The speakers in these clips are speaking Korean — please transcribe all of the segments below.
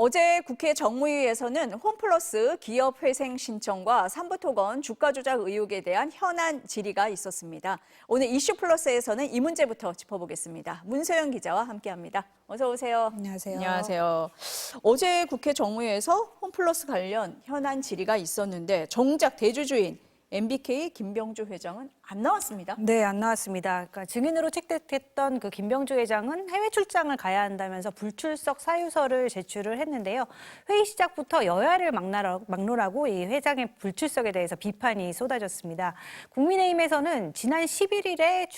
어제 국회 정무위에서는 홈플러스 기업회생 신청과 삼부토건 주가 조작 의혹에 대한 현안 질의가 있었습니다. 오늘 이슈플러스에서는 이 문제부터 짚어보겠습니다. 문소영 기자와 함께합니다. 어서 오세요. 안녕하세요. 안녕하세요. 어제 국회 정무위에서 홈플러스 관련 현안 질의가 있었는데 정작 대주주인 MBK 김병주 회장은 안 나왔습니다. 네, 안 나왔습니다. 그러니까 증인으로 채택됐던 그 김병주 회장은 해외 출장을 가야 한다면서 불출석 사유서를 제출을 했는데요. 회의 시작부터 여야를 막론하고 이 회장의 불출석에 대해서 비판이 쏟아졌습니다. 국민의힘에서는 지난 11일에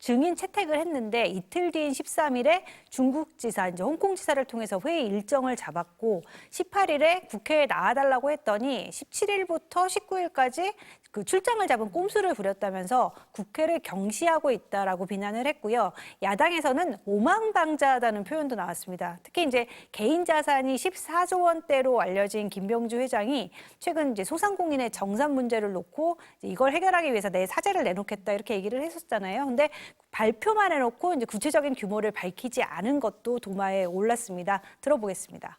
증인 채택을 했는데 이틀 뒤인 13일에 중국 지사, 이제 홍콩 지사를 통해서 회의 일정을 잡았고 18일에 국회에 나와달라고 했더니 17일부터 19일까지 그 출장을 잡은 꼼수를 부렸다면서 국회를 경시하고 있다라고 비난을 했고요. 야당에서는 오만방자하다는 표현도 나왔습니다. 특히 이제 개인 자산이 14조 원대로 알려진 김병주 회장이 최근 이제 소상공인의 정산 문제를 놓고 이걸 해결하기 위해서 내 사재를 내놓겠다 이렇게 얘기를 했었잖아요. 근데 발표만 해놓고 이제 구체적인 규모를 밝히지 않은 것도 도마에 올랐습니다. 들어보겠습니다.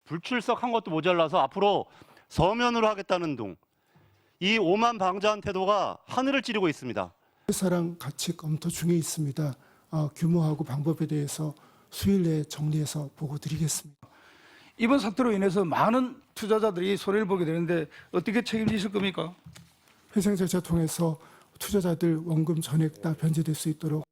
불출석한 것도 모자라서 앞으로 서면으로 하겠다는 등 이 오만방자한 태도가 하늘을 찌르고 있습니다. 회사랑 같이 검토 중에 있습니다. 규모하고 방법에 대해서 수요일 내에 정리해서 보고 드리겠습니다. 이번 사태로 인해서 많은 투자자들이 손해를 보게 되는데 어떻게 책임지실 겁니까? 회생 절차 통해서 투자자들 원금 전액 다 변제될 수 있도록.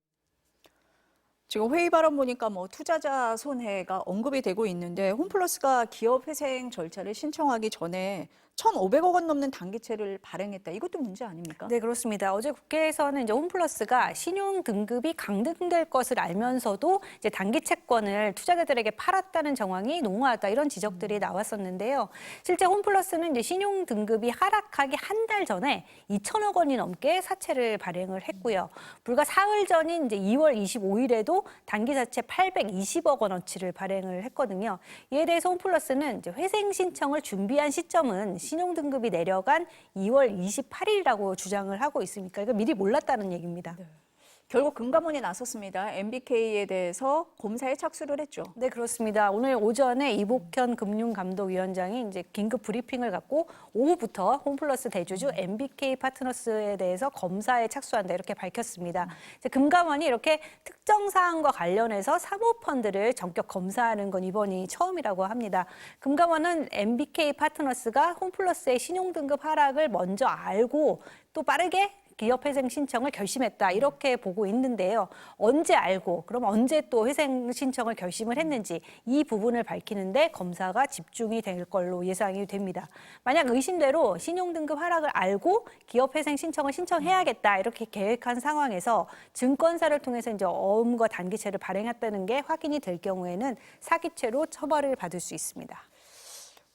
지금 회의 발언 보니까 투자자 손해가 언급이 되고 있는데 홈플러스가 기업 회생 절차를 신청하기 전에 1,500억 원 넘는 단기채를 발행했다. 이것도 문제 아닙니까? 네, 그렇습니다. 어제 국회에서는 이제 홈플러스가 신용 등급이 강등될 것을 알면서도 이제 단기 채권을 투자자들에게 팔았다는 정황이 농후하다 이런 지적들이 나왔었는데요. 실제 홈플러스는 이제 신용 등급이 하락하기 한 달 전에 2천억 원이 넘게 사채를 발행을 했고요. 불과 사흘 전인 이제 2월 25일에도 단기 사채 820억 원어치를 발행을 했거든요. 이에 대해서 홈플러스는 이제 회생 신청을 준비한 시점은 신용 등급이 내려간 2월 28일이라고 주장을 하고 있으니까 이거 미리 몰랐다는 얘기입니다. 네. 결국 금감원이 나섰습니다. MBK에 대해서 검사에 착수를 했죠. 네, 그렇습니다. 오늘 오전에 이복현 금융감독위원장이 이제 긴급 브리핑을 갖고 오후부터 홈플러스 대주주 MBK 파트너스에 대해서 검사에 착수한다 이렇게 밝혔습니다. 이제 금감원이 이렇게 특정 사안과 관련해서 사모펀드를 전격 검사하는 건 이번이 처음이라고 합니다. 금감원은 MBK 파트너스가 홈플러스의 신용등급 하락을 먼저 알고 또 빠르게 기업 회생 신청을 결심했다 이렇게 보고 있는데요. 언제 알고 그럼 언제 또 회생 신청을 결심을 했는지 이 부분을 밝히는데 검사가 집중이 될 걸로 예상이 됩니다. 만약 의심대로 신용등급 하락을 알고 기업 회생 신청을 신청해야겠다 이렇게 계획한 상황에서 증권사를 통해서 이제 어음과 단기채를 발행했다는 게 확인이 될 경우에는 사기죄로 처벌을 받을 수 있습니다.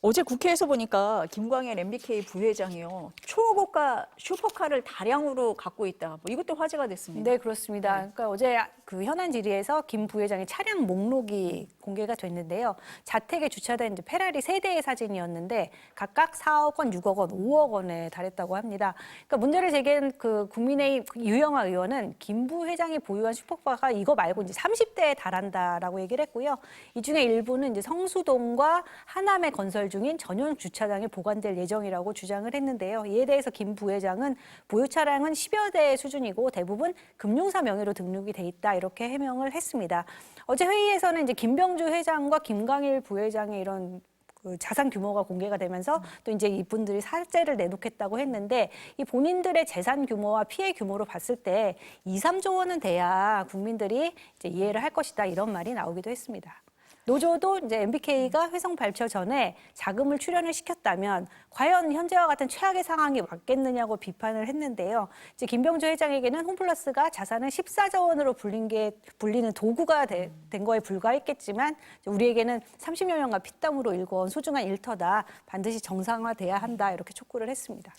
어제 국회에서 보니까 김광일 MBK 부회장이요. 초고가 슈퍼카를 다량으로 갖고 있다. 이것도 화제가 됐습니다. 네, 그렇습니다. 그러니까 어제 그 현안 질의에서 김 부회장의 차량 목록이 공개가 됐는데요. 자택에 주차된 이제 페라리 3대의 사진이었는데 각각 4억 원, 6억 원, 5억 원에 달했다고 합니다. 그러니까 문제를 제기한 그 국민의힘 유영아 의원은 김 부회장이 보유한 슈퍼카가 이거 말고 이제 30대에 달한다라고 얘기를 했고요. 이 중에 일부는 이제 성수동과 하남에 건설 중인 전용 주차장에 보관될 예정이라고 주장을 했는데요. 이에 대해서 김 부회장은 보유 차량은 10여 대 수준이고 대부분 금융사 명의로 등록이 돼 있다 이렇게 해명을 했습니다. 어제 회의에서는 이제 김병주 회장과 김광일 부회장의 이런 그 자산 규모가 공개가 되면서 또 이제 이분들이 사재를 내놓겠다고 했는데 이 본인들의 재산 규모와 피해 규모로 봤을 때 2, 3조 원은 돼야 국민들이 이제 이해를 할 것이다 이런 말이 나오기도 했습니다. 노조도 이제 MBK가 회성 발표 전에 자금을 출연을 시켰다면 과연 현재와 같은 최악의 상황이 맞겠느냐고 비판을 했는데요. 이제 김병주 회장에게는 홈플러스가 자산을 14조 원으로 불리는 도구가 된 거에 불과했겠지만 우리에게는 30여 년간 피땀으로 일궈온 소중한 일터다. 반드시 정상화돼야 한다. 이렇게 촉구를 했습니다.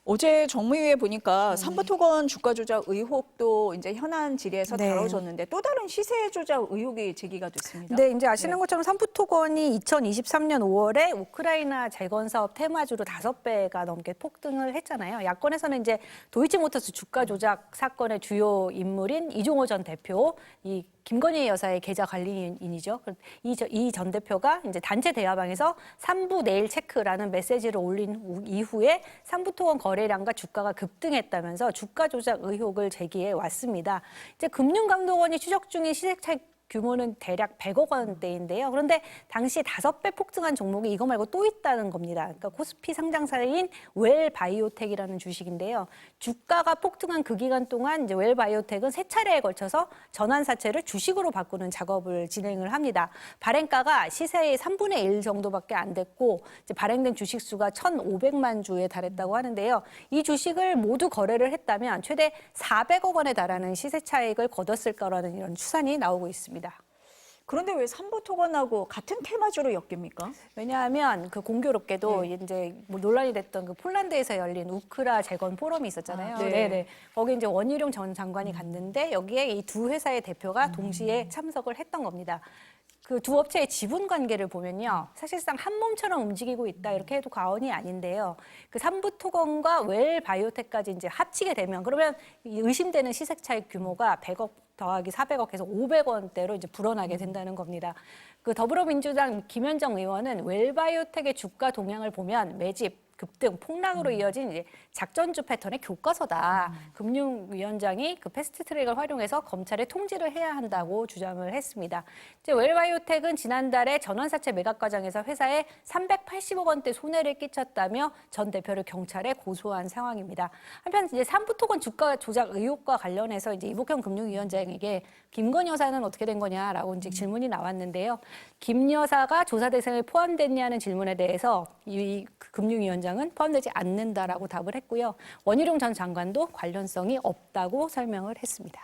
어제 정무위에 보니까 삼부토건 주가 조작 의혹도 이제 현안 질의에서 네. 다뤄졌는데 또 다른 시세 조작 의혹이 제기가 됐습니다. 네, 이제 아시는 것처럼 삼부토건이 2023년 5월에 우크라이나 재건 사업 테마주로 5배가 넘게 폭등을 했잖아요. 야권에서는 이제 도이치모터스 주가 조작 사건의 주요 인물인 이종호 전 대표, 이 김건희 여사의 계좌 관리인이죠. 이 전 대표가 이제 단체 대화방에서 삼부 내일 체크라는 메시지를 올린 이후에 삼부토건 거래량과 주가가 급등했다면서 주가 조작 의혹을 제기해 왔습니다. 이제 금융감독원이 추적 중인 시세 차익 규모는 대략 100억 원대인데요. 그런데 당시 5배 폭등한 종목이 이거 말고 또 있다는 겁니다. 그러니까 코스피 상장사인 웰바이오텍이라는 주식인데요. 주가가 폭등한 그 기간 동안 이제 웰바이오텍은 3차례에 걸쳐서 전환사채를 주식으로 바꾸는 작업을 진행을 합니다. 발행가가 시세의 3분의 1 정도밖에 안 됐고 이제 발행된 주식 수가 1,500만 주에 달했다고 하는데요. 이 주식을 모두 거래를 했다면 최대 400억 원에 달하는 시세 차익을 거뒀을 거라는 이런 추산이 나오고 있습니다. 그런데 왜 삼부토건하고 같은 테마주로 엮입니까? 왜냐하면 그 공교롭게도 이제 뭐 논란이 됐던 그 폴란드에서 열린 우크라 재건 포럼이 있었잖아요. 아, 네. 네네. 거기 이제 원희룡 전 장관이 갔는데 여기에 이 두 회사의 대표가 동시에 참석을 했던 겁니다. 그 두 업체의 지분 관계를 보면요. 사실상 한 몸처럼 움직이고 있다 이렇게 해도 과언이 아닌데요. 그 삼부토건과 웰바이오텍까지 이제 합치게 되면 그러면 이 의심되는 시세 차익 규모가 100억 더하기 400억 해서 500원대로 이제 불어나게 된다는 겁니다. 그 더불어민주당 김현정 의원은 웰바이오텍의 주가 동향을 보면 매집, 급등, 폭락으로 이어진 이제 작전주 패턴의 교과서다. 금융위원장이 그 패스트트랙을 활용해서 검찰에 통지를 해야 한다고 주장을 했습니다. 이제 웰바이오텍은 지난달에 전환사채 매각 과정에서 회사에 380억 원대 손해를 끼쳤다며 전 대표를 경찰에 고소한 상황입니다. 한편 이제 삼부토건 주가 조작 의혹과 관련해서 이제 이복형 금융위원장에게 김건희 여사는 어떻게 된 거냐라고 이제 질문이 나왔는데요. 김 여사가 조사 대상에 포함됐냐는 질문에 대해서 이 금융위원장은 포함되지 않는다라고 답을 했고요. 원희룡 전 장관도 관련성이 없다고 설명을 했습니다.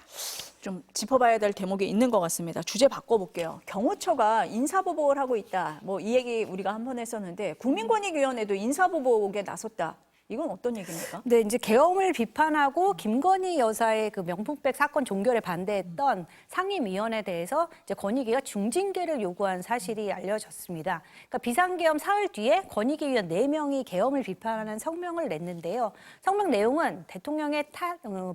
좀 짚어봐야 될 대목이 있는 것 같습니다. 주제 바꿔볼게요. 경호처가 인사보복을 하고 있다. 뭐 이 얘기 우리가 한 번 했었는데 국민권익위원회도 인사보복에 나섰다. 이건 어떤 얘기입니까? 네, 이제 계엄을 비판하고 김건희 여사의 그 명품백 사건 종결에 반대했던 상임위원회에 대해서 이제 권익위가 중징계를 요구한 사실이 알려졌습니다. 그러니까 비상계엄 사흘 뒤에 권익위원 4명이 계엄을 비판하는 성명을 냈는데요. 성명 내용은 대통령의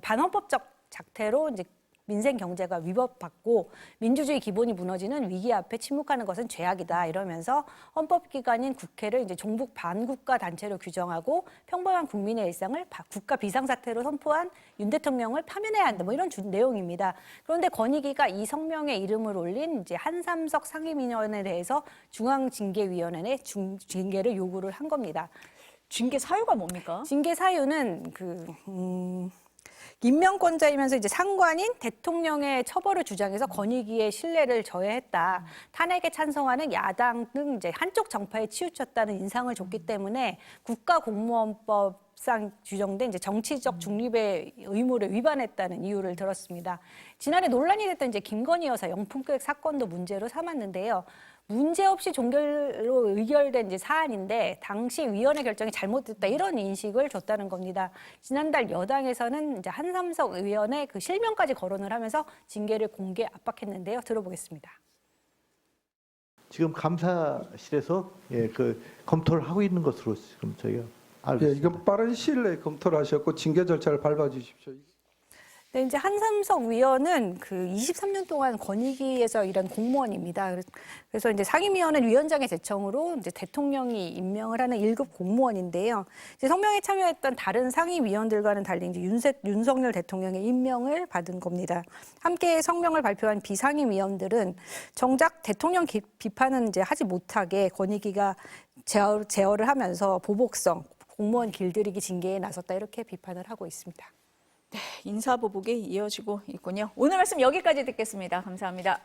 반헌법적 작태로 이제 민생 경제가 위협받고 민주주의 기본이 무너지는 위기 앞에 침묵하는 것은 죄악이다 이러면서 헌법기관인 국회를 이제 종북 반국가 단체로 규정하고 평범한 국민의 일상을 국가 비상사태로 선포한 윤 대통령을 파면해야 한다 뭐 이런 내용입니다. 그런데 권익위가 이 성명에 이름을 올린 이제 한삼석 상임위원회에 대해서 중앙징계위원회에 징계를 요구를 한 겁니다. 징계 사유가 뭡니까? 징계 사유는 임명권자이면서 이제 상관인 대통령의 처벌을 주장해서 권익위의 신뢰를 저해했다. 탄핵에 찬성하는 야당 등 이제 한쪽 정파에 치우쳤다는 인상을 줬기 때문에 국가공무원법상 규정된 이제 정치적 중립의 의무를 위반했다는 이유를 들었습니다. 지난해 논란이 됐던 이제 김건희 여사 영풍백 사건도 문제로 삼았는데요. 문제없이 종결로 의결된 이제 사안인데 당시 위원회 결정이 잘못됐다 이런 인식을 줬다는 겁니다. 지난달 여당에서는 이제 한삼석 의원의 그 실명까지 거론을 하면서 징계를 공개 압박했는데요. 들어보겠습니다. 지금 감사실에서 그 검토를 하고 있는 것으로 지금 저희가 알고 있습니다. 이건 빠른 시일 내에 검토를 하셨고 징계 절차를 밟아주십시오. 네, 이제 한삼석 위원은 그 23년 동안 권익위에서 일한 공무원입니다. 그래서 이제 상임위원회 위원장의 제청으로 이제 대통령이 임명을 하는 1급 공무원인데요. 이제 성명에 참여했던 다른 상임위원들과는 달리 이제 윤석열 대통령의 임명을 받은 겁니다. 함께 성명을 발표한 비상임위원들은 정작 대통령 비판은 이제 하지 못하게 권익위가 제어를 하면서 보복성, 공무원 길들이기 징계에 나섰다 이렇게 비판을 하고 있습니다. 인사보복이 이어지고 있군요. 오늘 말씀 여기까지 듣겠습니다. 감사합니다.